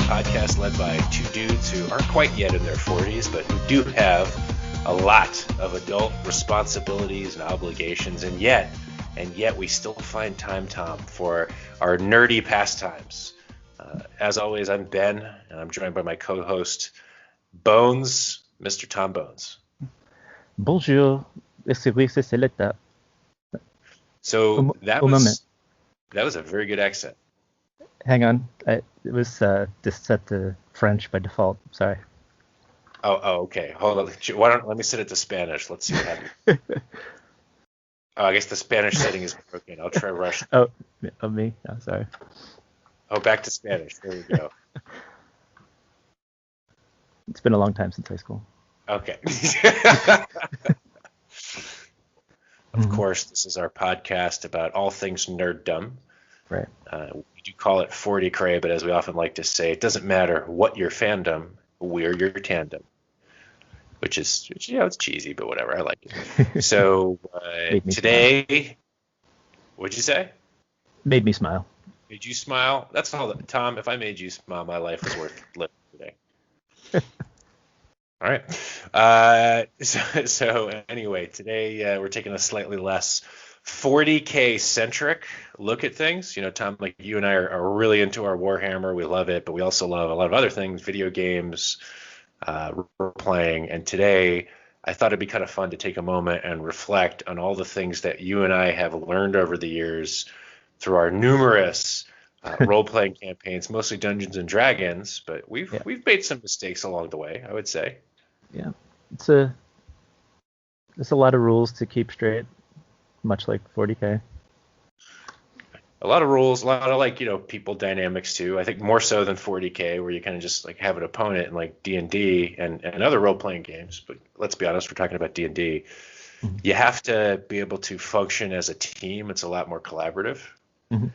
podcast led by two dudes who aren't quite yet in their 40s, but who do have a lot of adult responsibilities and obligations, and yet we still find time, Tom, for our nerdy pastimes. As always, I'm Ben, and I'm joined by my co-host, Bones, Mr. Tom Bones. Bonjour, c'est l'état. So that was a very good accent. Hang on, it was just set to French by default. Sorry. Oh, okay. Hold on. Let me set it to Spanish. Let's see what happens. Oh, I guess the Spanish setting is broken. I'll try Russian. Oh, me? Oh, sorry. Oh, back to Spanish. There we go. It's been a long time since high school. Okay. Of course, this is our podcast about all things nerddom. Right. We do call it 40 cray, but as we often like to say, it doesn't matter what your fandom, we're your tandem. Which is, it's cheesy, but whatever. I like it. So today, smile. What'd you say? Made me smile. Made you smile? That's all. Tom, if I made you smile, my life is worth living today. All right. So anyway, today we're taking a slightly less 40K centric look at things. You know, Tom, like you and I are really into our Warhammer. We love it, but we also love a lot of other things, video games, role-playing. And today I thought it'd be kind of fun to take a moment and reflect on all the things that you and I have learned over the years through our numerous role-playing campaigns, mostly Dungeons and Dragons, but we've made some mistakes along the way, I would say. Yeah, there's a lot of rules to keep straight, much like 40K. A lot of rules, a lot of people dynamics too. I think more so than 40K, where you kind of just like have an opponent in like D&D and other role-playing games. But let's be honest, we're talking about D&D. Mm-hmm. You have to be able to function as a team. It's a lot more collaborative. Mm-hmm.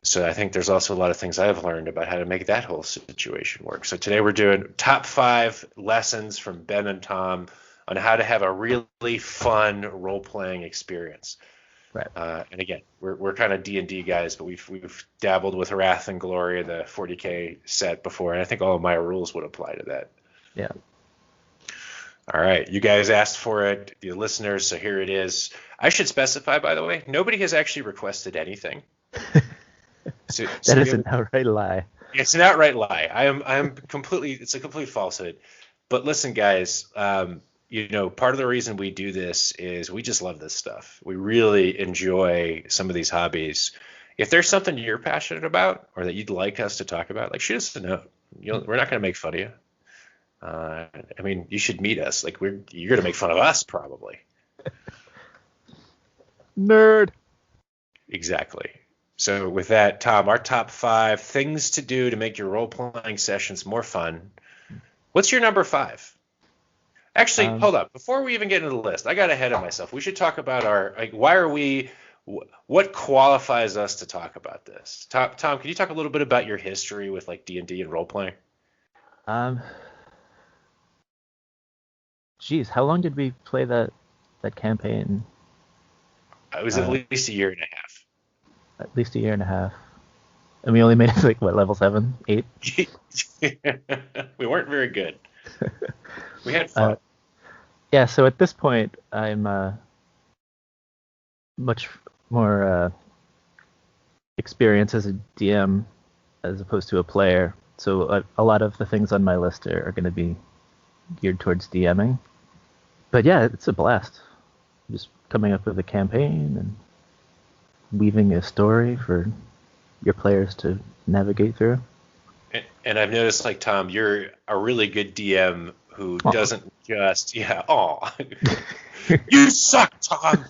So I think there's also a lot of things I've learned about how to make that whole situation work. So today we're doing top 5 lessons from Ben and Tom on how to have a really fun role-playing experience. Right. And again, we're kind of D&D guys, but we've dabbled with Wrath and Glory, the 40K set before, and I think all of my rules would apply to that. Yeah. All right, you guys asked for it, the listeners, so here it is. I should specify, by the way, nobody has actually requested anything. That is an outright lie. It's an outright lie. It's a complete falsehood. But listen, guys, part of the reason we do this is we just love this stuff. We really enjoy some of these hobbies. If there's something you're passionate about or that you'd like us to talk about, like shoot us a note. We're not going to make fun of you. You should meet us. Like you're going to make fun of us probably. Nerd. Exactly. So with that, Tom, our top 5 things to do to make your role-playing sessions more fun. What's your number 5? Actually, hold up. Before we even get into the list, I got ahead of myself. We should talk about what qualifies us to talk about this? Tom, can you talk a little bit about your history with like D&D and role-playing? Geez, how long did we play that campaign? It was at least a year and a half. At least a year and a half. And we only made it to level 7, 8? We weren't very good. We had fun. So at this point, I'm much more experienced as a DM as opposed to a player. So a lot of the things on my list are going to be geared towards DMing. But yeah, it's a blast. Just coming up with a campaign and weaving a story for your players to navigate through. And I've noticed, like, Tom, you're a really good DM who doesn't just, you suck, Tom.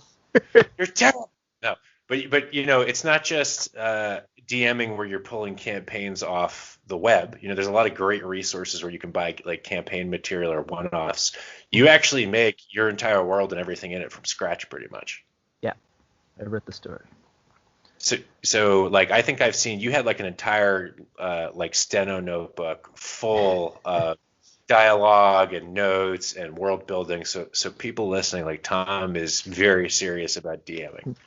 You're terrible. No, but it's not just DMing where you're pulling campaigns off the web. There's a lot of great resources where you can buy like campaign material or one-offs. You actually make your entire world and everything in it from scratch, pretty much. Yeah, I wrote the story. So like I think I've seen you had like an entire like steno notebook full of dialogue and notes and world building. So people listening, like Tom is very serious about DMing.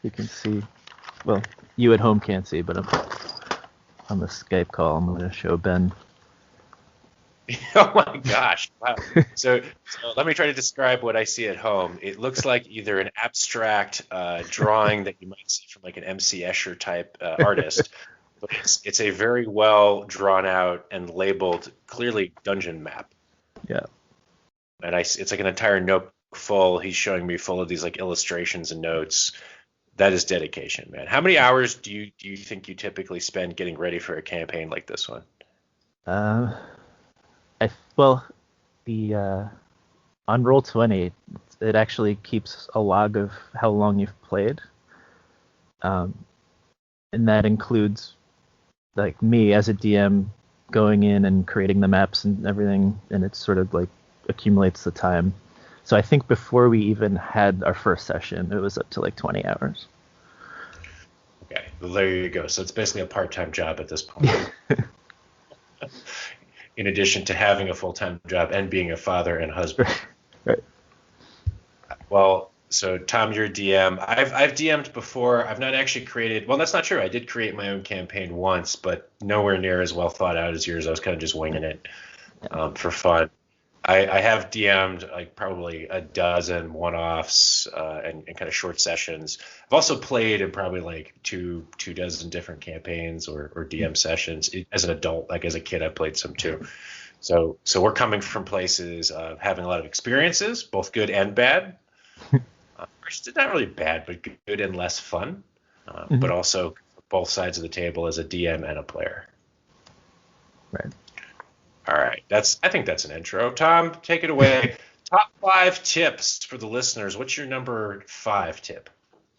You can see, well, you at home can't see, but on the Skype call. I'm going to show Ben. Oh my gosh. Wow. So let me try to describe what I see at home. It looks like either an abstract drawing that you might see from like an MC Escher type artist, but it's a very well drawn out and labeled clearly dungeon map. Yeah. And it's like an entire notebook full. He's showing me full of these like illustrations and notes. That is dedication, man. How many hours do you think you typically spend getting ready for a campaign like this one? Well, the on Roll20, it actually keeps a log of how long you've played, and that includes like me as a DM going in and creating the maps and everything, and it sort of like accumulates the time. So I think before we even had our first session, it was up to like 20 hours. Okay, well, there you go. So it's basically a part-time job at this point. In addition to having a full-time job and being a father and husband. Right. Well, so Tom, you're a DM. I've DM'd before. I've not actually created. Well, that's not true. I did create my own campaign once, but nowhere near as well thought out as yours. I was kind of just winging it for fun. I have DM'd like probably a dozen one-offs and kind of short sessions. I've also played in probably like two dozen different campaigns or DM sessions as an adult. Like as a kid, I played some too. So we're coming from places of having a lot of experiences, both good and bad. It's not really bad, but good and less fun. But also both sides of the table as a DM and a player. Right. All right, I think that's an intro. Tom, take it away. Top 5 tips for the listeners. What's your number 5 tip?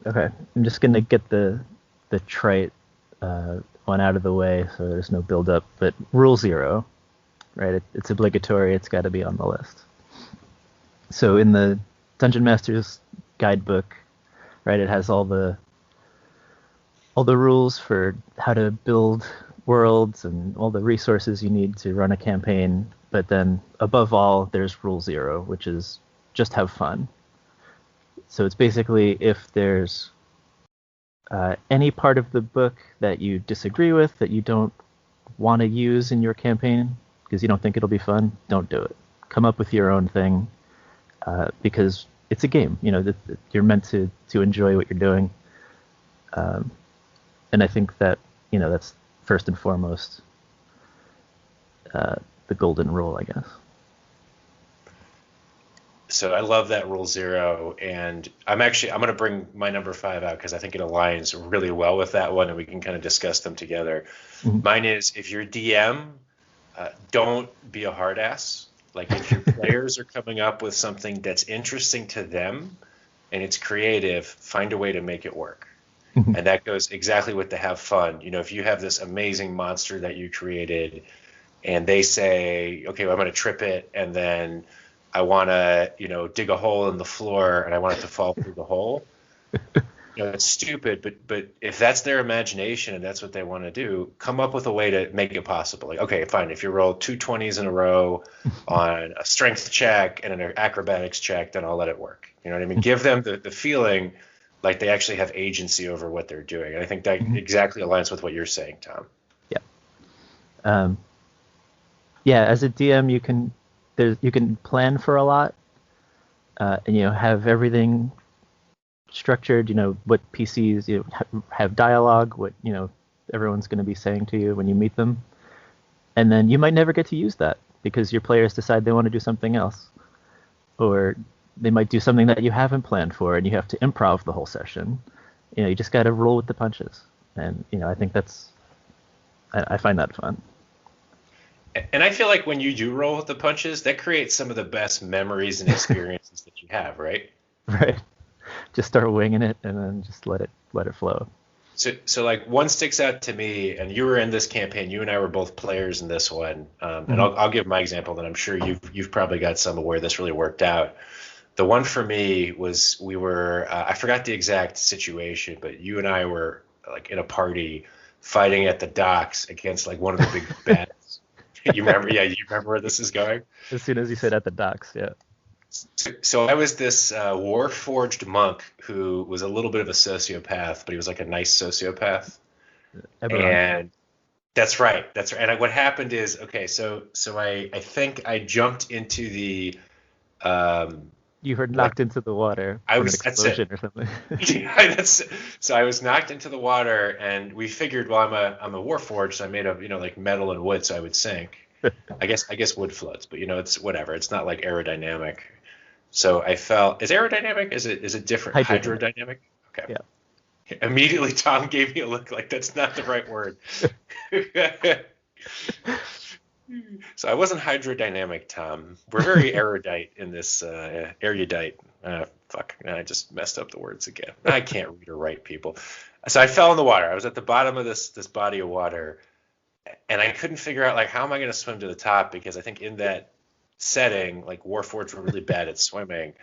Okay, I'm just gonna get the trite one out of the way, so there's no build up. But rule 0, right? It's obligatory. It's got to be on the list. So in the Dungeon Master's Guidebook, right, it has all the rules for how to build worlds and all the resources you need to run a campaign, but then above all there's rule 0, which is just have fun. So it's basically if there's any part of the book that you disagree with, that you don't want to use in your campaign because you don't think it'll be fun, don't do it. Come up with your own thing, because it's a game. You're meant to enjoy what you're doing, and I think that that's first and foremost the golden rule, I guess. So I love that rule 0, and I'm going to bring my number 5 out because I think it aligns really well with that one, and we can kind of discuss them together. Mm-hmm. Mine is, if you're DM, don't be a hard ass. Like if your players are coming up with something that's interesting to them and it's creative, find a way to make it work. Mm-hmm. And that goes exactly with the have fun. If you have this amazing monster that you created and they say, okay, well, I'm going to trip it, and then I want to, dig a hole in the floor and I want it to fall through the hole. It's stupid, but if that's their imagination and that's what they want to do, come up with a way to make it possible. Like, okay, fine. If you roll 2 20s in a row on a strength check and an acrobatics check, then I'll let it work. You know what I mean? Give them the feeling like they actually have agency over what they're doing. And I think that exactly aligns with what you're saying, Tom. Yeah. Yeah, as a DM, you can plan for a lot, and have everything structured. What PCs have dialogue, what everyone's going to be saying to you when you meet them, and then you might never get to use that because your players decide they want to do something else, or they might do something that you haven't planned for, and you have to improv the whole session. You just got to roll with the punches, and I think I find that fun. And I feel like when you do roll with the punches, that creates some of the best memories and experiences that you have, right? Right. Just start winging it and then just let it flow. So like one sticks out to me, and you were in this campaign. You and I were both players in this one, and I'll give my example. Then I'm sure you've probably got some of where this really worked out. The one for me was we were I forgot the exact situation, but you and I were like in a party fighting at the docks against like one of the big bads. You remember? Yeah, you remember where this is going? As soon as you said at the docks, yeah. So I was this war-forged monk who was a little bit of a sociopath, but he was like a nice sociopath. And That's right. That's right. And what happened is, okay, so I think I jumped into the um You were like knocked into the water I from an was that's it. explosion or something. Yeah, so I was knocked into the water, and we figured, well, I'm a warforged, so I made of like metal and wood, so I would sink. I guess wood floats, but it's whatever. It's not like aerodynamic. So I fell. Is aerodynamic? Is it different? Hydrodynamic. Hydrodynamic? Okay. Yeah. Immediately, Tom gave me a look like that's not the right word. So I wasn't hydrodynamic, Tom. We're very erudite in this erudite. Fuck, I just messed up the words again. I can't read or write, people. So I fell in the water. I was at the bottom of this body of water, and I couldn't figure out like how am I going to swim to the top, because I think in that setting, like warforged were really bad at swimming.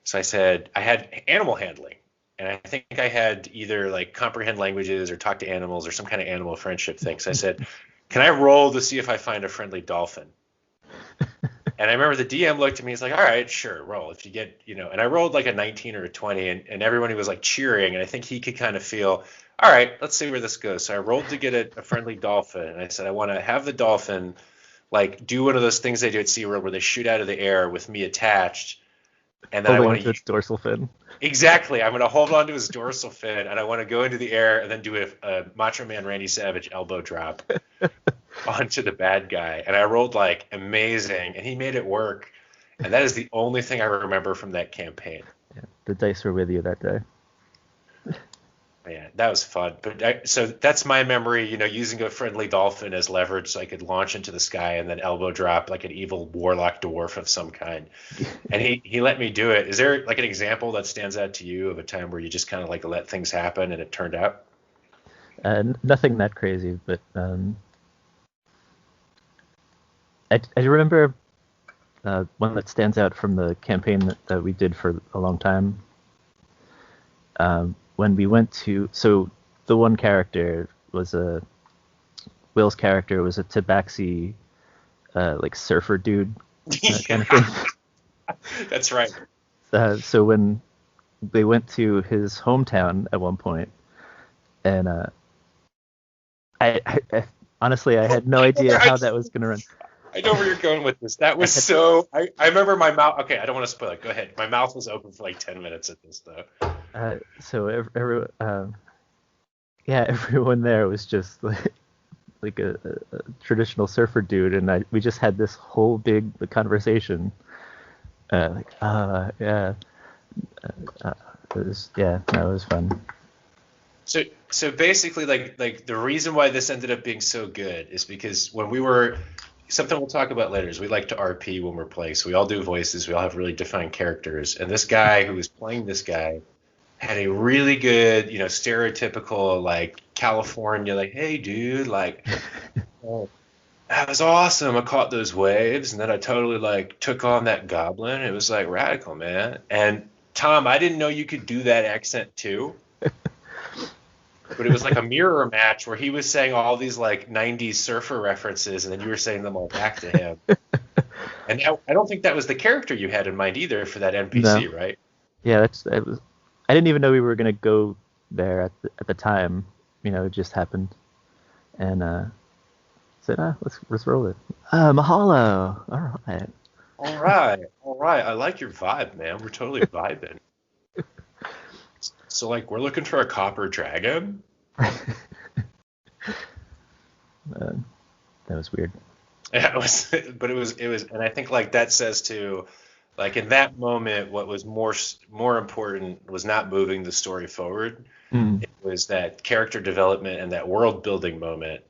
So I said I had animal handling, and I think I had either like comprehend languages or talk to animals or some kind of animal friendship thing. So I said, "Can I roll to see if I find a friendly dolphin?" And I remember the DM looked at me. He's like, "All right, sure, roll if you get, And I rolled like a 19 or a 20, and everybody was like cheering, and I think he could kind of feel, all right, let's see where this goes. So I rolled to get a friendly dolphin, and I said I want to have the dolphin like do one of those things they do at SeaWorld where they shoot out of the air with me attached, and then I Holding want onto to its dorsal fin. exactly. I'm going to hold on to his dorsal fin, and I want to go into the air and then do a Macho Man Randy Savage elbow drop onto the bad guy. And I rolled like amazing, and he made it work. And that is the only thing I remember from that campaign. Yeah, the dice were with you that day. Yeah, that was fun. But so that's my memory, using a friendly dolphin as leverage so I could launch into the sky and then elbow drop like an evil warlock dwarf of some kind. And he let me do it. Is there like an example that stands out to you of a time where you just kind of like let things happen and it turned out? Nothing that crazy, but I remember one that stands out from the campaign that we did for a long time. When we went to, so the one character was Will's character was a tabaxi, like surfer dude kind of thing. That's right. So when they went to his hometown at one point, and I honestly I had no idea how that was gonna run. I know where you're going with this. That was so. I remember my mouth. Okay, I don't want to spoil it. Go ahead. My mouth was open for like 10 minutes at this though. So everyone there was just like a traditional surfer dude, and we just had this whole big conversation. Yeah, it was fun. So basically, like the reason why this ended up being so good is because when we were something we'll talk about later is we like to RP when we're playing, so we all do voices, we all have really defined characters, and this guy who was playing this guy had a really good, stereotypical like California, like, hey dude, like, oh, that was awesome. I caught those waves, and then I totally like took on that goblin. It was like radical, man. And Tom, I didn't know you could do that accent too. But it was like a mirror match where he was saying all these like 90s surfer references, and then you were saying them all back to him. And I don't think that was the character you had in mind either for that NPC, No. right? Yeah, it was. I didn't even know we were gonna go there at the time. It just happened, and said, let's roll it. Mahalo. All right. All right, all right. I like your vibe, man. We're totally vibing. So like we're looking for a copper dragon. That was weird. Yeah, it was, but it was, and I think like that says to, like in that moment, what was more important was not moving the story forward. Mm. It was that character development and that world building moment.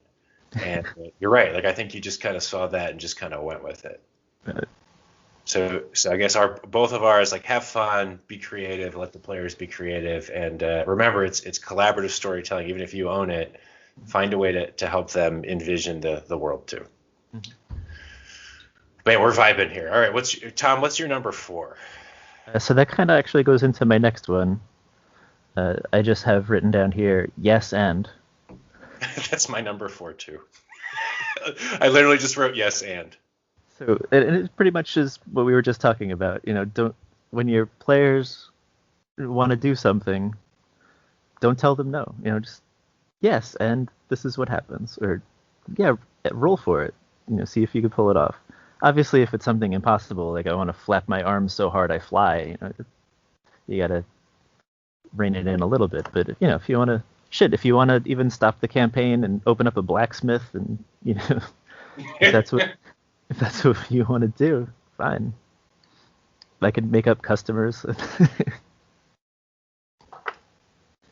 And you're right. Like I think you just kind of saw that and just kind of went with it. So I guess both of ours like have fun, be creative, let the players be creative, and remember it's collaborative storytelling. Even if you own it, find a way to help them envision the world too. Mm-hmm. Man, we're vibing here. All right, Tom? What's your number 4? So that kind of actually goes into my next one. I just have written down here yes and. That's my number 4 too. I literally just wrote yes and. So it pretty much is what we were just talking about. When your players want to do something, don't tell them no. Just yes, and this is what happens, or yeah, roll for it. See if you could pull it off. Obviously, if it's something impossible, like I want to flap my arms so hard I fly, you gotta rein it in a little bit. But if you want to, if you want to even stop the campaign and open up a blacksmith, and if that's what if that's what you want to do, fine. I could make up customers.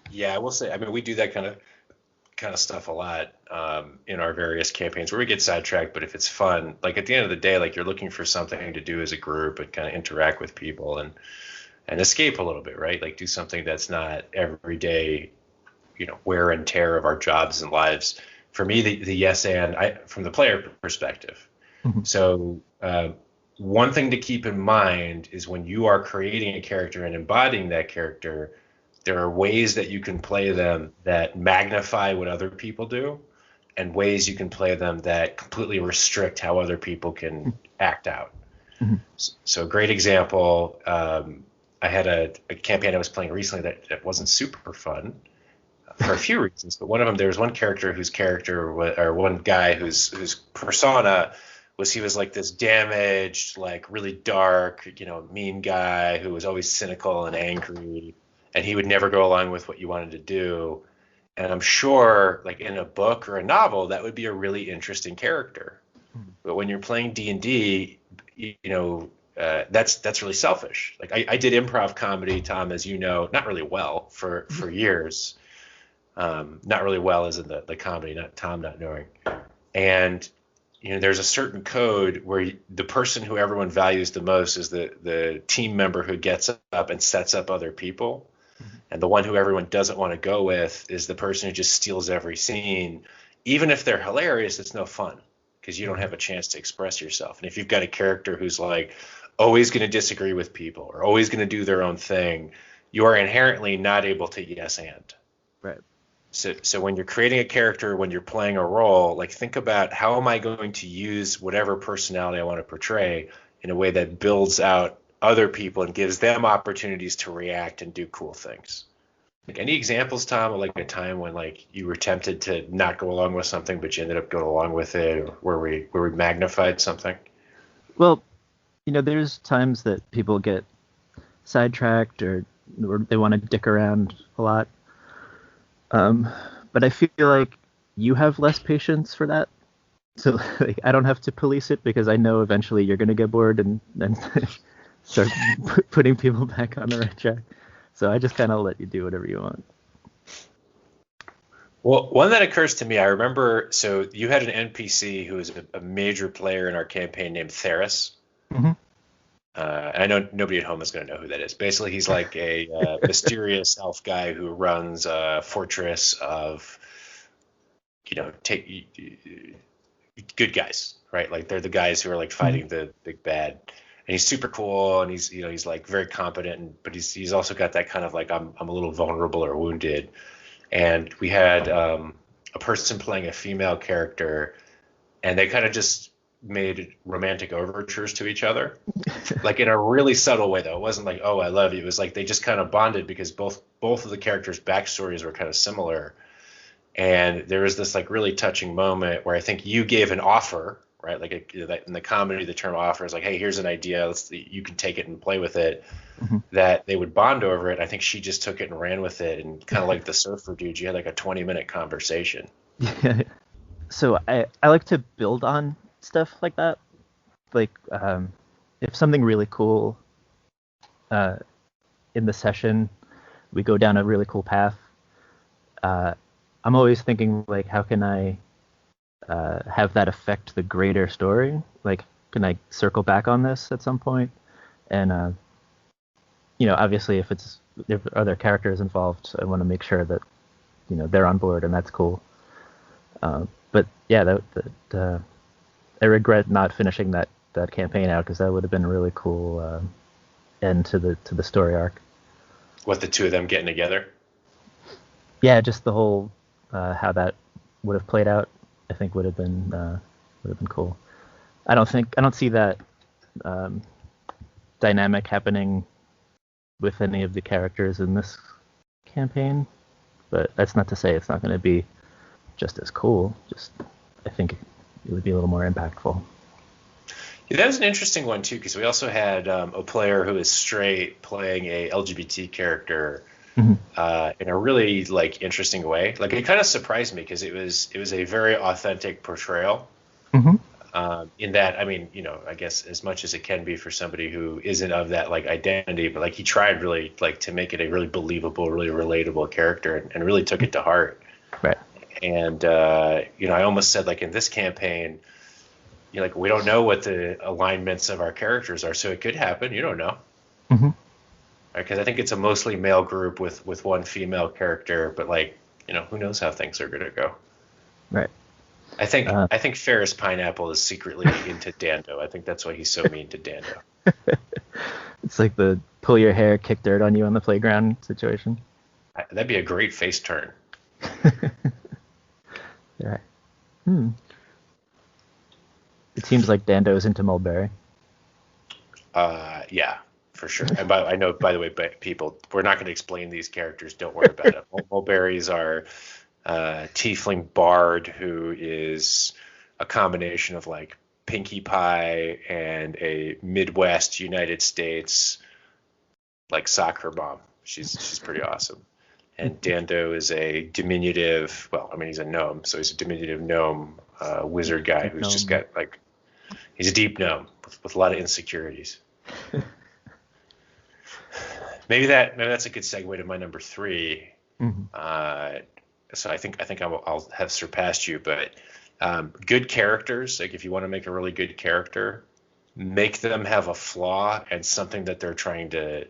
Yeah, I will say. I mean, we do that kind of stuff a lot in our various campaigns where we get sidetracked. But if it's fun, like at the end of the day, like you're looking for something to do as a group and kind of interact with people and escape a little bit, right? Like do something that's not everyday, wear and tear of our jobs and lives. For me, the yes and I from the player perspective. Mhm. So one thing to keep in mind is when you are creating a character and embodying that character, there are ways that you can play them that magnify what other people do, and ways you can play them that completely restrict how other people can act out. Mhm. So a great example, I had a campaign I was playing recently that wasn't super fun for a few reasons, but one of them, there was one character whose or one guy whose persona was he was like this damaged, like really dark, mean guy who was always cynical and angry, and he would never go along with what you wanted to do. And I'm sure, like in a book or a novel, that would be a really interesting character. But when you're playing D&D, that's really selfish. Like I did improv comedy, Tom, as you know, not really well for years. Not really well as in the comedy, not Tom not knowing. And there's a certain code where the person who everyone values the most is the team member who gets up and sets up other people. And the one who everyone doesn't want to go with is the person who just steals every scene. Even if they're hilarious, it's no fun because you don't have a chance to express yourself. And if you've got a character who's like always going to disagree with people or always going to do their own thing, you are inherently not able to yes and. Right. So when you're creating a character, when you're playing a role, like think about how am I going to use whatever personality I want to portray in a way that builds out other people and gives them opportunities to react and do cool things. Like any examples, Tom, of like a time when like you were tempted to not go along with something, but you ended up going along with it, or where we magnified something? Well, there's times that people get sidetracked or they want to dick around a lot. But I feel like you have less patience for that. So like, I don't have to police it because I know eventually you're going to get bored and then start putting people back on the right track. So I just kind of let you do whatever you want. Well, one that occurs to me, I remember, so you had an NPC who was a major player in our campaign named Theris. Mm-hmm. I know nobody at home is going to know who that is. Basically, he's like a mysterious elf guy who runs a fortress of, take good guys, right? Like they're the guys who are like fighting the big bad. And he's super cool, and he's like very competent, but he's also got that kind of like I'm a little vulnerable or wounded. And we had a person playing a female character, and they kind of just made romantic overtures to each other, like in a really subtle way though. It wasn't like, oh, I love you. It was like they just kind of bonded because both of the characters' backstories were kind of similar. And there was this like really touching moment where I think you gave an offer, right? Like that in the comedy, the term offer is like, hey, here's an idea. You can take it and play with it. Mm-hmm. That they would bond over it. I think she just took it and ran with it, and kind of like the surfer dude, you had like a 20-minute conversation. Yeah. So I like to build on stuff like that. Like if something really cool in the session, we go down a really cool path. I'm always thinking like, how can I have that affect the greater story? Like, can I circle back on this at some point? And obviously, if there are other characters involved, I want to make sure that they're on board, and that's cool. But yeah, I regret not finishing that campaign out because that would have been a really cool end to the story arc. What, the two of them getting together? Yeah, just the whole how that would have played out, I think would have been cool. I don't see that dynamic happening with any of the characters in this campaign, but that's not to say it's not going to be just as cool. Just I think it would be a little more impactful. Yeah, that was an interesting one too, because we also had a player who is straight playing a LGBT character Hmm. in a really like interesting way. Like it kind of surprised me because it was a very authentic portrayal. Hmm. In that, I mean, I guess as much as it can be for somebody who isn't of that like identity, but like he tried really like to make it a really believable, really relatable character, and really took it to heart. Right. And I almost said like in this campaign, like we don't know what the alignments of our characters are, so it could happen. You don't know, Hmm. because I think it's a mostly male group with one female character, but like who knows how things are gonna go. Right. I think Uh, I think Ferris Pineapple is secretly into Dando. I think that's why he's so mean to Dando. it's like the pull your hair, kick dirt on you on the playground situation. That'd be a great face turn. Right. Hmm. It seems like Dando's into Mulberry. Yeah, for sure. And I know, by the way, people, we're not going to explain these characters. Don't worry about it. Mulberries are tiefling bard who is a combination of like Pinkie Pie and a Midwest United States like soccer mom. She's pretty awesome. And Dando is a diminutive. Well, I mean, he's a gnome, so he's a diminutive gnome wizard guy Deep who's just gnome. got like he's a deep gnome with a lot of insecurities. Maybe that's a good segue to my number three. Hmm. Uh, so I think I'll have surpassed you, but good characters. Like if you want to make a really good character, make them have a flaw and something that they're trying to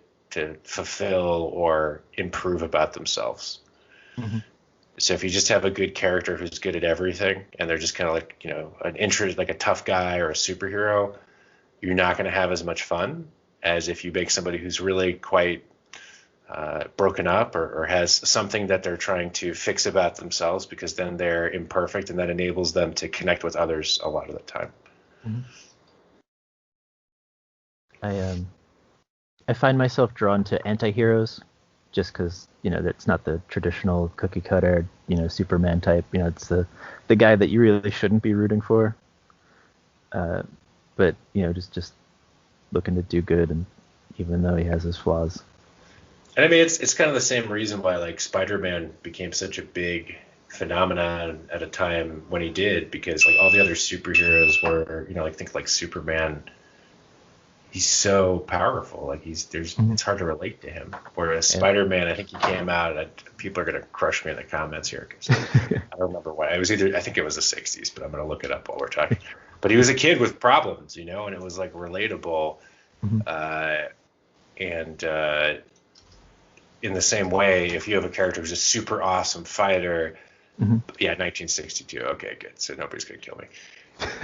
fulfill or improve about themselves. Hmm. So if you just have a good character who's good at everything and they're just kind of like an interest like a tough guy or a superhero, you're not going to have as much fun as if you make somebody who's really quite broken up or has something that they're trying to fix about themselves, because then they're imperfect and that enables them to connect with others a lot of the time. Hmm. I I find myself drawn to anti-heroes just because that's not the traditional cookie cutter Superman type. It's the guy that you really shouldn't be rooting for, uh, but just looking to do good, and even though he has his flaws. And I mean, it's kind of the same reason why like Spider-Man became such a big phenomenon at a time when he did, because like all the other superheroes were, like think like Superman, he's so powerful. Like Mhm. it's hard to relate to him. Whereas Yeah. Spider-Man, I think he came out, and people are gonna crush me in the comments here because I don't remember why. It was I think it was the '60s, but I'm gonna look it up while we're talking. But he was a kid with problems, and it was like relatable. Mhm. Uh, and in the same way, if you have a character who's a super awesome fighter, Mhm. yeah, 1962. Okay, good. So nobody's gonna kill me.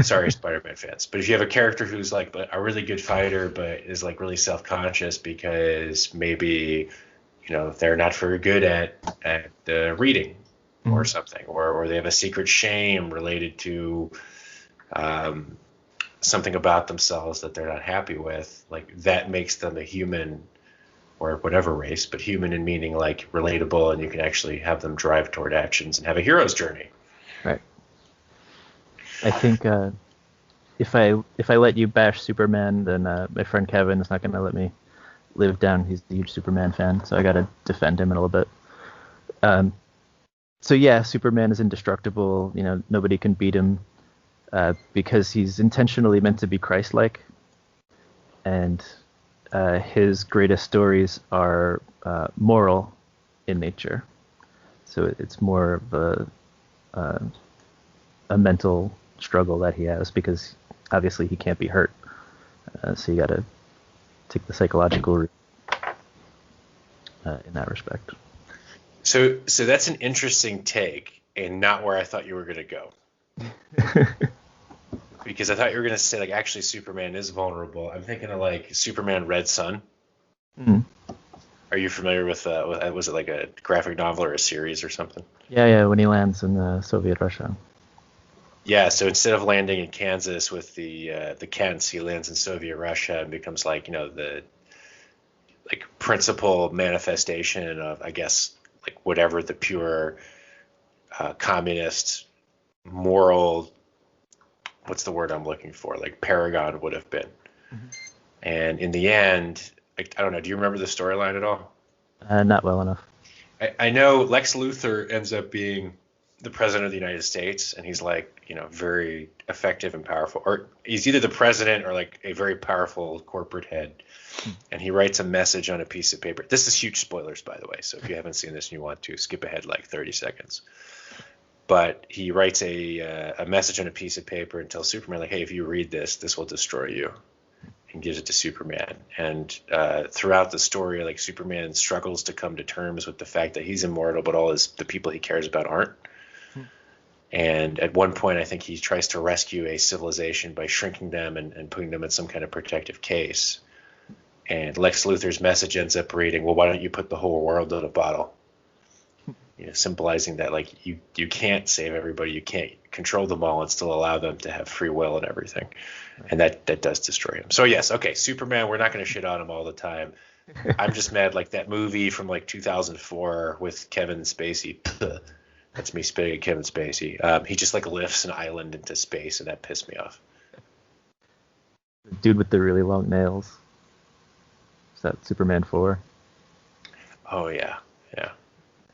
Sorry, Spider-Man fans. But if you have a character who's like a really good fighter, but is like really self-conscious because maybe they're not very good at reading or Mhm. something, or they have a secret shame related to um, something about themselves that they're not happy with, like that makes them a human or whatever race, but human in meaning like relatable, and you can actually have them drive toward actions and have a hero's journey. Right. I think if I let you bash Superman, then my friend Kevin is not going to let me live down. He's a huge Superman fan, so I got to defend him a little bit. Um, so yeah, Superman is indestructible. Nobody can beat him because he's intentionally meant to be Christ-like, and his greatest stories are moral in nature. So it's more of uh, a mental struggle that he has because obviously he can't be hurt. So you got to take the psychological route in that respect. So that's an interesting take, and not where I thought you were going to go. Because I thought you were going to say like actually Superman is vulnerable. I'm thinking of like Superman Red Sun. Mm. Are you familiar with was it like a graphic novel or a series or something? Yeah, yeah. When he lands in Soviet Russia. Yeah, so instead of landing in Kansas with the Kents, he lands in Soviet Russia and becomes like the like principal manifestation of, I guess, like whatever the pure communist moral what's the word I'm looking for? Like Paragon would have been. Mm-hmm. And in the end, I don't know. Do you remember the storyline at all? Not well enough. I know Lex Luthor ends up being the president of the United States, and he's like, very effective and powerful. Or he's either the president or like a very powerful corporate head. And he writes a message on a piece of paper. This is huge spoilers, by the way. So if you haven't seen this and you want to, skip ahead like 30 seconds. But he writes a message on a piece of paper and tells Superman, like, hey, if you read this, this will destroy you. And gives it to Superman. And throughout the story, like Superman struggles to come to terms with the fact that he's immortal, but the people he cares about aren't. And at one point, I think he tries to rescue a civilization by shrinking them and putting them in some kind of protective case. And Lex Luthor's message ends up reading, well, why don't you put the whole world in a bottle? Symbolizing that, like, you can't save everybody. You can't control them all and still allow them to have free will and everything. And that does destroy him. So, yes, okay, Superman, we're not going to shit on him all the time. I'm just mad, like, that movie from, like, 2004 with Kevin Spacey. That's me spitting at Kevin Spacey. He just, like, lifts an island into space, and that pissed me off. The dude with the really long nails. Is that Superman 4? Oh, yeah.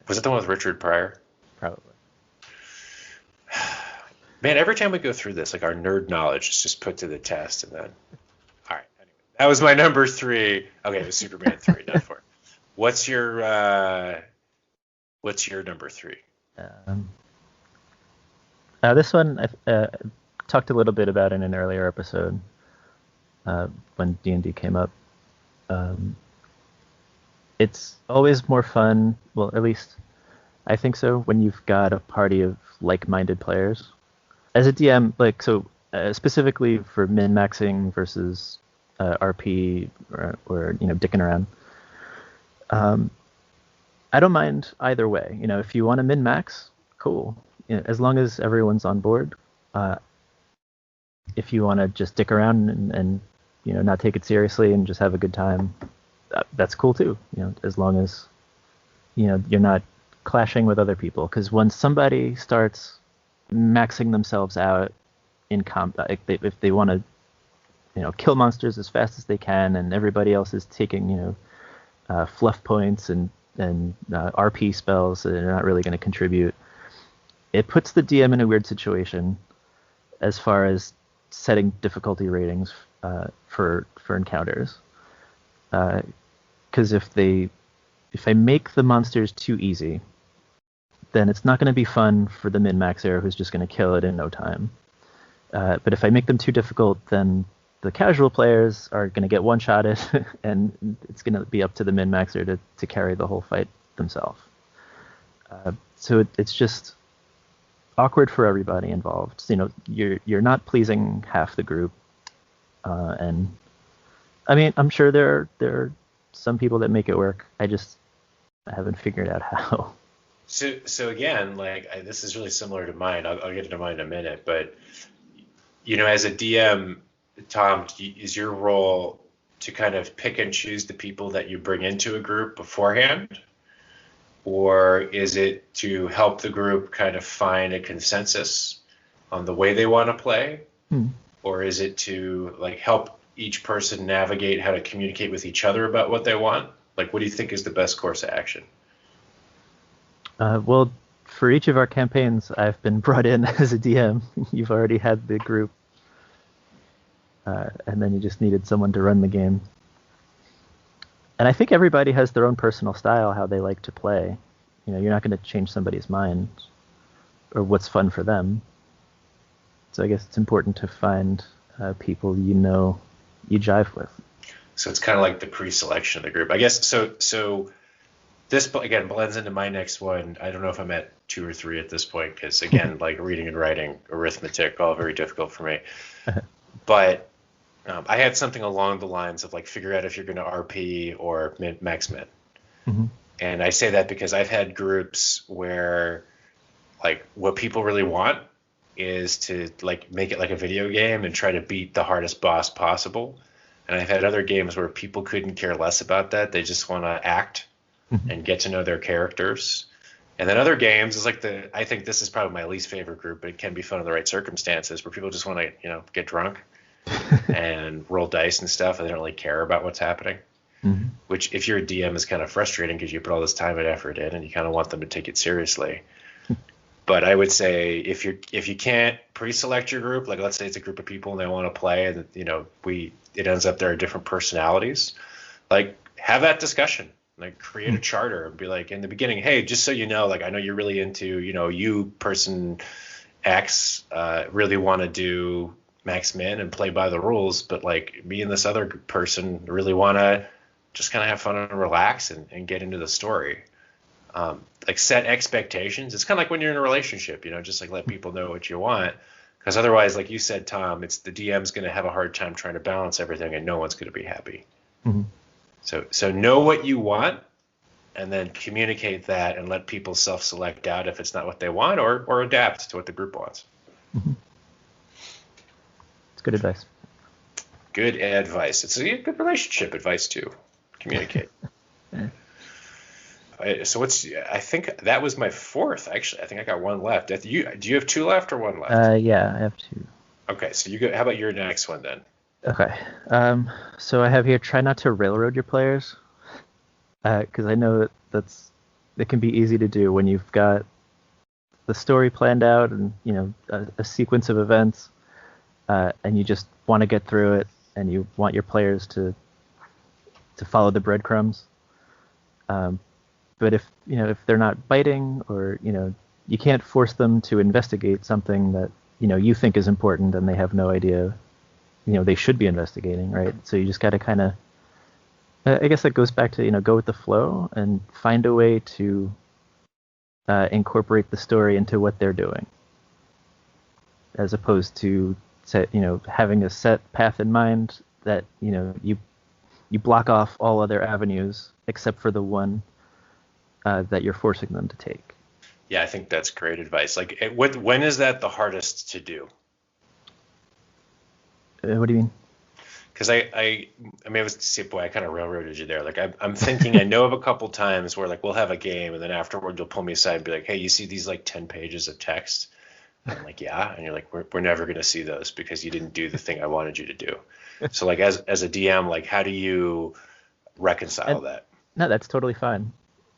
Was it the one with Richard Pryor? Probably. Man, every time we go through this, like, our nerd knowledge is just put to the test, and then... All right, anyway. That was my number 3. Okay, it was Superman 3, not 4. What's your number 3? This one I talked a little bit about in an earlier episode when D&D came up. It's always more fun, well, at least I think so, when you've got a party of like-minded players. As a DM, like, so specifically for min-maxing versus RP or dicking around, I don't mind either way. If you want to min-max, cool. As long as everyone's on board. If you want to just dick around and not take it seriously and just have a good time, that's cool too. As long as you're not clashing with other people. Because when somebody starts maxing themselves out in combat, if they want to kill monsters as fast as they can, and everybody else is taking fluff points and RP spells that are not really going to contribute, it puts the DM in a weird situation as far as setting difficulty ratings for encounters. Because if I make the monsters too easy, then it's not going to be fun for the min-maxer who's just going to kill it in no time. But if I make them too difficult, then the casual players are going to get one-shotted, and it's going to be up to the min-maxer to carry the whole fight themselves. So it's just awkward for everybody involved. You're not pleasing half the group, and I mean, I'm sure there are some people that make it work. I haven't figured out how. So again, like, this is really similar to mine. I'll get into mine in a minute, but as a DM, Tom, is your role to kind of pick and choose the people that you bring into a group beforehand, or is it to help the group kind of find a consensus on the way they want to play, or is it to like help each person navigate how to communicate with each other about what they want? Like, what do you think is the best course of action? Well, for each of our campaigns, I've been brought in as a DM. You've already had the group, and then you just needed someone to run the game. And I think everybody has their own personal style, how they like to play. You're not going to change somebody's mind or what's fun for them. So I guess it's important to find people you jive with. So it's kind of like the pre-selection of the group, I guess. So this, again, blends into my next one. I don't know if I'm at 2 or 3 at this point, because, again, like reading and writing, arithmetic, all very difficult for me. But I had something along the lines of, like, figure out if you're going to RP or max min. Mm-hmm. And I say that because I've had groups where, like, what people really want is to, like, make it like a video game and try to beat the hardest boss possible. And I've had other games where people couldn't care less about that. They just want to act and get to know their characters. And then other games is like I think this is probably my least favorite group, but it can be fun in the right circumstances where people just want to, get drunk and roll dice and stuff, and they don't really care about what's happening. Mhm. Which, if you're a DM, is kind of frustrating because you put all this time and effort in, and you kind of want them to take it seriously. But I would say if you can't pre-select your group, like let's say it's a group of people and they want to play, and it ends up there are different personalities, like have that discussion, like create a charter and be like in the beginning, hey, just so you know, like I know you're really into, you person X really want to do max min and play by the rules, but like me and this other person really want to just kind of have fun and relax and get into the story. Like set expectations. It's kind of like when you're in a relationship, just like let people know what you want. Because otherwise, like you said, Tom, it's the DM's going to have a hard time trying to balance everything and no one's going to be happy. Mhm. So know what you want and then communicate that and let people self-select out if it's not what they want or adapt to what the group wants. Mhm. It's good advice. Good advice. It's a good relationship advice too. Communicate. Yeah. So I think that was my fourth, actually. I think I got one left. Do you have two left or one left? Yeah, I have two. Okay, so you go. How about your next one then? Okay. So I have here, try not to railroad your players, because I know it can be easy to do when you've got the story planned out and a sequence of events, and you just want to get through it, and you want your players to follow the breadcrumbs. But if they're not biting, or you can't force them to investigate something that you think is important and they have no idea they should be investigating, right? So you just got to kind of, I guess that goes back to go with the flow and find a way to incorporate the story into what they're doing, as opposed to having a set path in mind that you block off all other avenues except for the one that you're forcing them to take. Yeah, I think that's great advice. Like, when is that the hardest to do? What do you mean? Because I mean, boy, I kind of railroaded you there. Like, I'm thinking, I know of a couple times where like we'll have a game, and then afterward you'll pull me aside and be like, hey, you see these like 10 pages of text? And I'm like, yeah, and you're like, we're never gonna see those because you didn't do the thing I wanted you to do. So like as a DM, like how do you reconcile that? No, that's totally fine.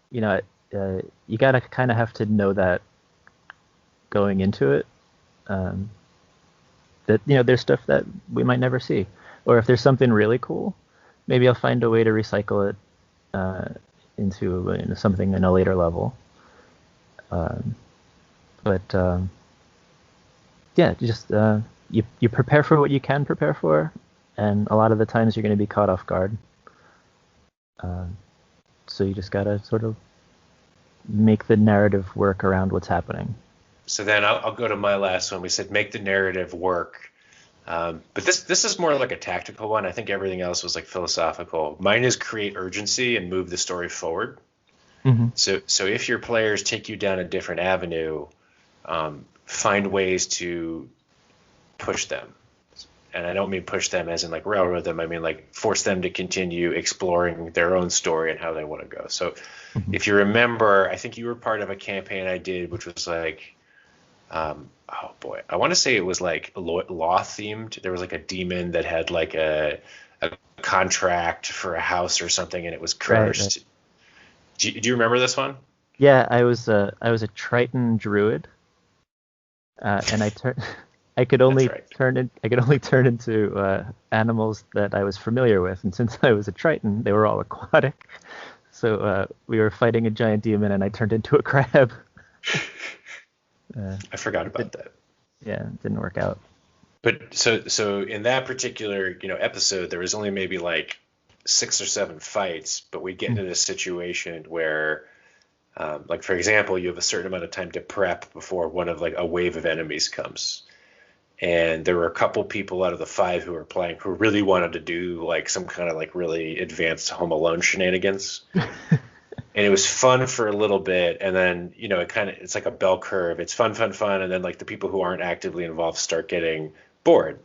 You gotta kind of have to know that going into it. That there's stuff that we might never see, or if there's something really cool, maybe I'll find a way to recycle it into something in a later level. But yeah, just you prepare for what you can prepare for, and a lot of the times you're going to be caught off guard. So you just gotta sort of make the narrative work around what's happening. So then I'll go to my last one. We said make the narrative work. But this is more like a tactical one. I think everything else was like philosophical. Mine is create urgency and move the story forward. Mm-hmm. So if your players take you down a different avenue, find ways to push them. And I don't mean push them as in like railroad them. I mean like force them to continue exploring their own story and how they want to go. So if you remember, I think you were part of a campaign I did, which was like, oh boy, I want to say it was like law themed. There was like a demon that had like a contract for a house or something, and it was cursed. Right. Do you remember this one? Yeah, I was a Triton druid, and I could only turn into animals that I was familiar with, and since I was a Triton, they were all aquatic. So we were fighting a giant demon, and I turned into a crab. I forgot about that. Yeah, it didn't work out. But so in that particular episode, there was only maybe like 6 or 7 fights, but we get into a situation where, like for example, you have a certain amount of time to prep before one of like a wave of enemies comes. And there were a couple people out of the 5 who were playing who really wanted to do like some kind of like really advanced Home Alone shenanigans. And it was fun for a little bit, and then it's like a bell curve. It's fun, and then like the people who aren't actively involved start getting bored.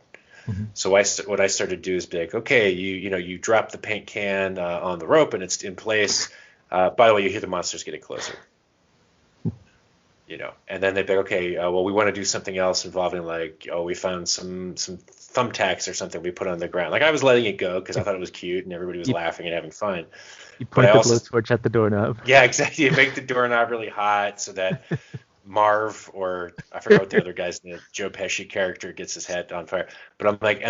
Mm-hmm. So what I started to do is be like, okay, you drop the paint can on the rope and it's in place. By the way, you hear the monsters getting closer. and then they'd be like, okay, well, we want to do something else involving like, oh, we found some thumbtacks or something we put on the ground. Like I was letting it go because I thought it was cute and everybody was You, laughing and having fun. you But I point the also, blowtorch at the doorknob. yeah, exactly. You make the doorknob really hot so that Marv, or I forgot what the other guy's name, Joe Pesci character, gets his head on fire. But I'm like,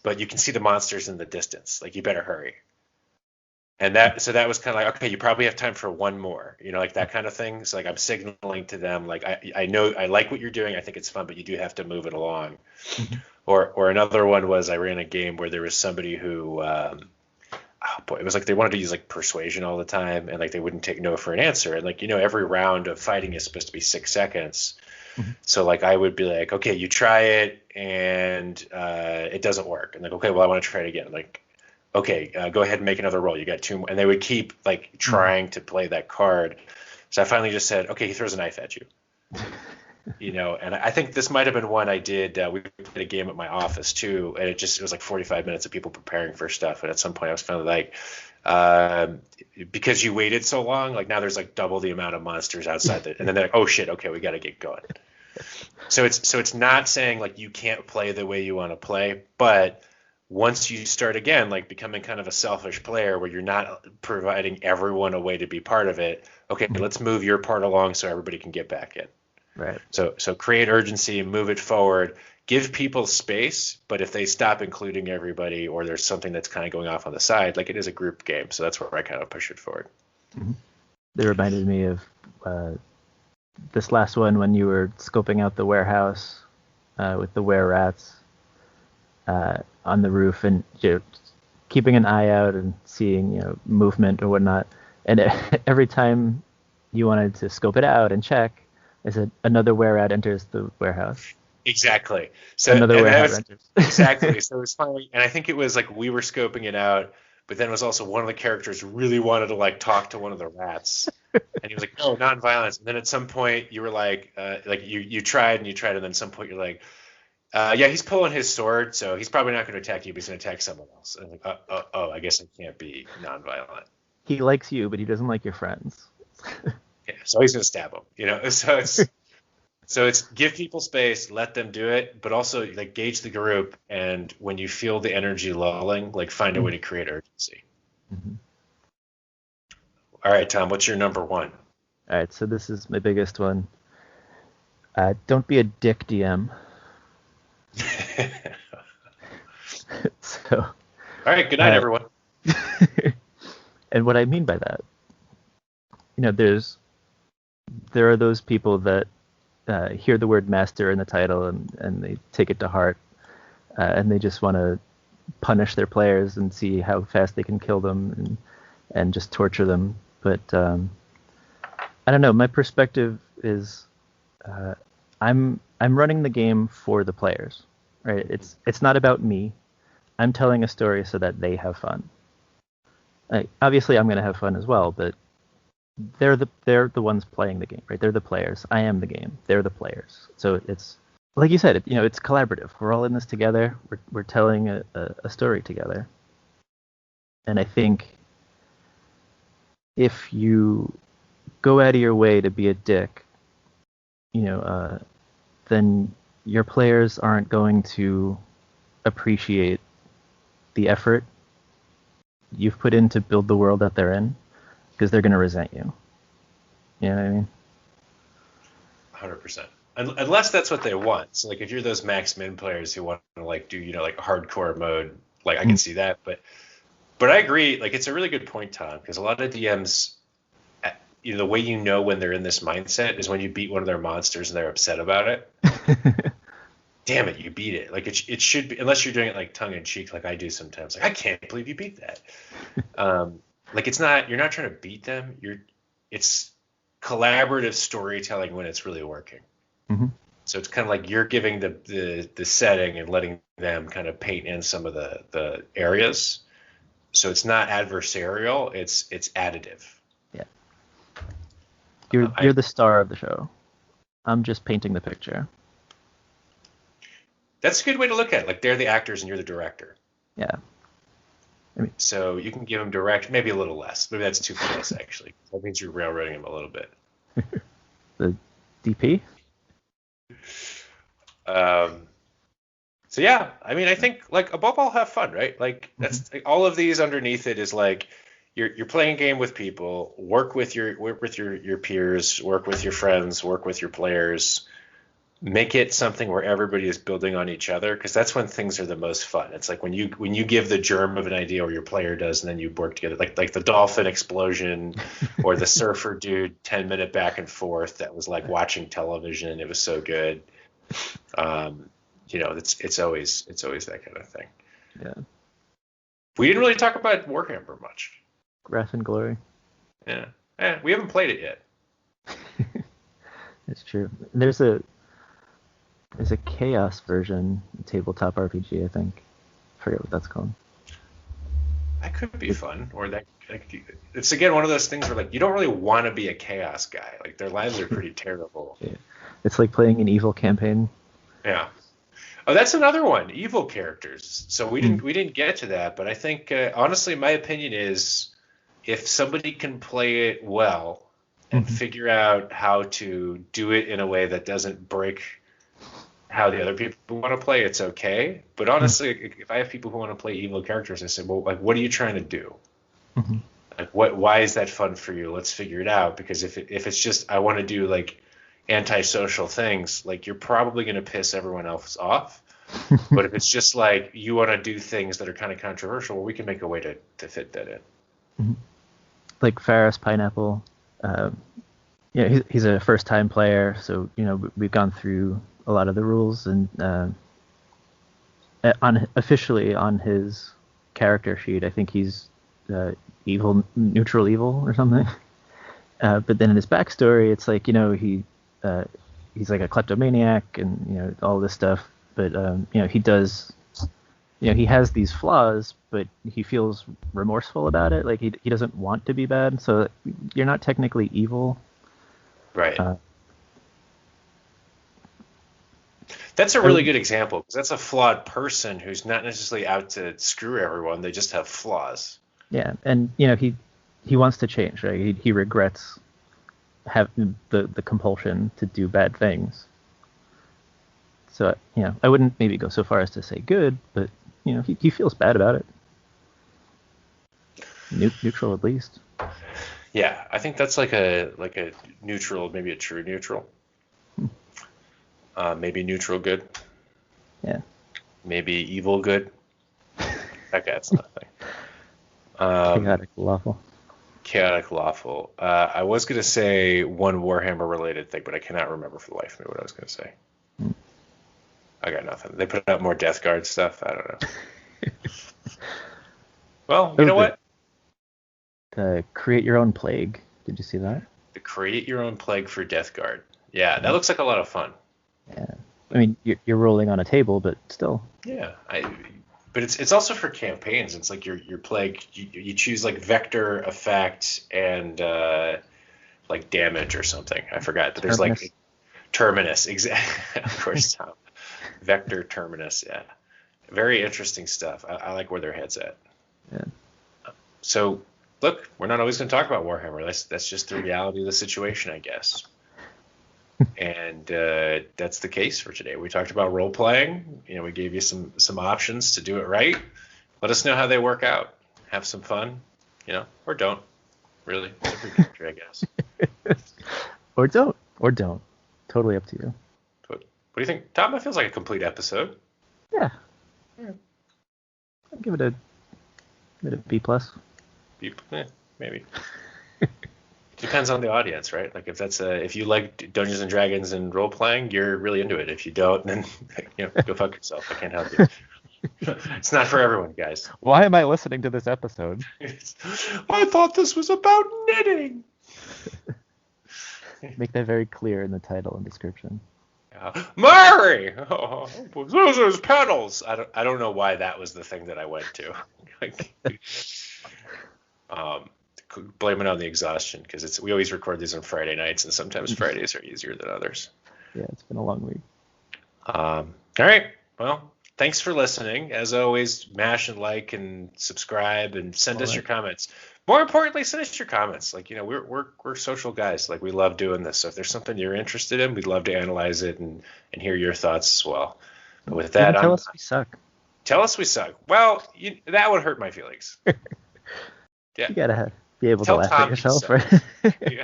but you can see the monsters in the distance. Like you better hurry. And that was kind of like, okay, you probably have time for one more, like that kind of thing. So like I'm signaling to them, like I know I like what you're doing, I think it's fun, but you do have to move it along. Mhm. Or another one was I ran a game where there was somebody who, oh boy, it was like they wanted to use like persuasion all the time, and like they wouldn't take no for an answer. And like every round of fighting is supposed to be 6 seconds. Mhm. So like I would be like, okay, you try it and it doesn't work, and like, okay, well I want to try it again. Like, okay, go ahead and make another roll. You got two more. And they would keep like Mhm. trying to play that card. So I finally just said, okay, he throws a knife at you. And I think this might have been one I did. We played a game at my office too, and it was like 45 minutes of people preparing for stuff. And at some point, I was kind of like, um, because you waited so long, like now there's like double the amount of monsters outside and then they're like, oh shit, okay, we got to get going. So it's not saying like you can't play the way you want to play, but once you start again, like becoming kind of a selfish player where you're not providing everyone a way to be part of it, okay, Mhm. let's move your part along so everybody can get back in. Right. So create urgency, move it forward, give people space, but if they stop including everybody or there's something that's kind of going off on the side, like it is a group game, so that's where I kind of push it forward. Mhm. They reminded me of uh, this last one when you were scoping out the warehouse with the were-rats on the roof and keeping an eye out and seeing movement or whatnot. And every time you wanted to scope it out and check, I said another were-rat enters the warehouse. Exactly. So, Another and that were-rat was enters. exactly. So it was funny, and I think it was like we were scoping it out, but then it was also one of the characters really wanted to like talk to one of the rats, and he was like, "No, non-violence." And then at some point, you were like you tried and you tried, and then at some point you're like, "Yeah, he's pulling his sword, so he's probably not going to attack you, but he's going to attack someone else." And I'm like, I guess I can't be non-violent. He likes you, but he doesn't like your friends. Yeah, so he's going to stab him. So it's give people space, let them do it, but also like gauge the group, and when you feel the energy lulling, like find a way to create urgency. Mhm. All right, Tom, what's your number one? All right, so this is my biggest one. Don't be a dick, DM. So, All right, good night, uh, everyone. and what I mean by that, there are those people that hear the word master in the title and they take it to heart, and they just want to punish their players and see how fast they can kill them and just torture them. But I don't know. My perspective is I'm running the game for the players, right? It's not about me. I'm telling a story so that they have fun. Obviously, I'm going to have fun as well, but they're the ones playing the game, right? They're the players. I am the game. They're the players. So it's like you said, it's collaborative. We're all in this together. We're telling a story together. And I think if you go out of your way to be a dick, then your players aren't going to appreciate the effort you've put in to build the world that they're in, because they're going to resent you. You know what I mean? 100%. Unless that's what they want. So like if you're those max min players who want to like do like hardcore mode, like I can see that. But I agree. Like it's a really good point, Tom, because a lot of DMs, the way when they're in this mindset is when you beat one of their monsters and they're upset about it. Damn it, you beat it. Like it should be, unless you're doing it like tongue in cheek, like I do sometimes. Like I can't believe you beat that. Like you're not trying to beat them. It's collaborative storytelling when it's really working. Mm-hmm. So it's kind of like you're giving the setting and letting them kind of paint in some of the areas. So it's not adversarial. It's additive. Yeah. You're the star of the show. I'm just painting the picture. That's a good way to look at it. Like they're the actors and you're the director. Yeah. So you can give them maybe a little less. Maybe that's too close, actually. That means you're railroading them a little bit. DP. Um, so yeah, I mean, I think like above all, have fun, right? Like that's like, all of these underneath it is like you're playing a game with people, work with your peers, work with your friends, work with your players, make it something where everybody is building on each other, because that's when things are the most fun. It's like when you give the germ of an idea or your player does, and then you work together, like the dolphin explosion or the surfer dude 10-minute back and forth that was like watching television. It was so good. It's always that kind of thing. Yeah. We didn't really talk about Warhammer much. Wrath and Glory. Yeah. We haven't played it yet. It's true. There's a chaos version, tabletop RPG, I think. I forget what that's called. That could be fun. Or that it's again one of those things where like you don't really want to be a chaos guy. Like their lives are pretty terrible. Yeah. It's like playing an evil campaign. Yeah. Oh, that's another one. Evil characters. So we didn't get to that, but I think honestly, my opinion is if somebody can play it well and figure out how to do it in a way that doesn't break how the other people want to play, it's okay. But honestly, if I have people who want to play evil characters, I say, well, like, what are you trying to do? Like, why is that fun for you? Let's figure it out. Because if it's just I want to do like antisocial things, like you're probably going to piss everyone else off. But if it's just like you want to do things that are kind of controversial, well, we can make a way to fit that in. Like Ferris Pineapple. He's a first-time player, so we've gone through a lot of the rules, and officially on his character sheet, I think he's neutral evil or something. But then in his backstory, it's like he's like a kleptomaniac and all this stuff. But he does, he has these flaws, but he feels remorseful about it. Like he doesn't want to be bad, so you're not technically evil. Right. That's a really good example, because that's a flawed person who's not necessarily out to screw everyone. They just have flaws. Yeah, and he wants to change. Right? He regrets having the compulsion to do bad things. So I wouldn't maybe go so far as to say good, but he feels bad about it. Neutral at least. Yeah, I think that's like a neutral, maybe a true neutral. Maybe neutral good. Yeah. Maybe evil good. Okay, that's not a thing. Chaotic lawful. Chaotic lawful. I was going to say one Warhammer related thing, but I cannot remember for the life of me what I was going to say. I got nothing. They put out more Death Guard stuff. I don't know. Well, you know what? Create your own plague. Did you see that? To create your own plague for Death Guard. Yeah, that looks like a lot of fun. Yeah. I mean, you're rolling on a table, but still. Yeah, but it's also for campaigns. It's like your plague. You choose like vector, effect, and like damage or something. I forgot. But there's like terminus. Exactly. Of course, Tom. Vector, terminus. Yeah. Very interesting stuff. I like where their head's at. Yeah. So look, we're not always going to talk about Warhammer. That's just the reality of the situation, I guess. And that's the case for today. We talked about role playing. We gave you some options to do it right. Let us know how they work out. Have some fun, or don't. Really, it's every country, I guess. Or don't. Totally up to you. What do you think, Tom? That feels like a complete episode. Yeah. I'd give it a B+. Maybe. Depends on the audience, right? Like if you like Dungeons and Dragons and role playing, you're really into it. If you don't, then go fuck yourself. I can't help you. It's not for everyone, guys. Why am I listening to this episode? I thought this was about knitting. Make that very clear in the title and description. Murray, those are his pedals. I don't know why that was the thing that I went to. Blame it on the exhaustion, because we always record these on Friday nights, and sometimes Fridays are easier than others. Yeah, it's been a long week. All right. Well, thanks for listening. As always, mash and like and subscribe and send us your comments. More importantly, send us your comments. Like, we're social guys. Like, we love doing this. So if there's something you're interested in, we'd love to analyze it and hear your thoughts as well. But with that, tell us we suck. Tell us we suck. Well, that would hurt my feelings. Yeah. You gotta be able to laugh Tom at yourself, right? You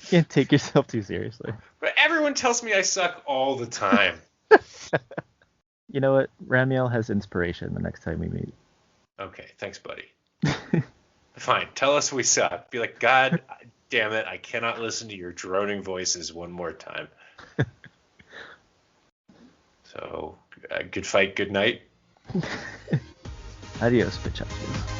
can't take yourself too seriously. But everyone tells me I suck all the time. You know what? Ramiel has inspiration the next time we meet. Okay, thanks, buddy. Fine, tell us we suck. Be like, God damn it, I cannot listen to your droning voices one more time. So, good fight, good night. Adios, bitch.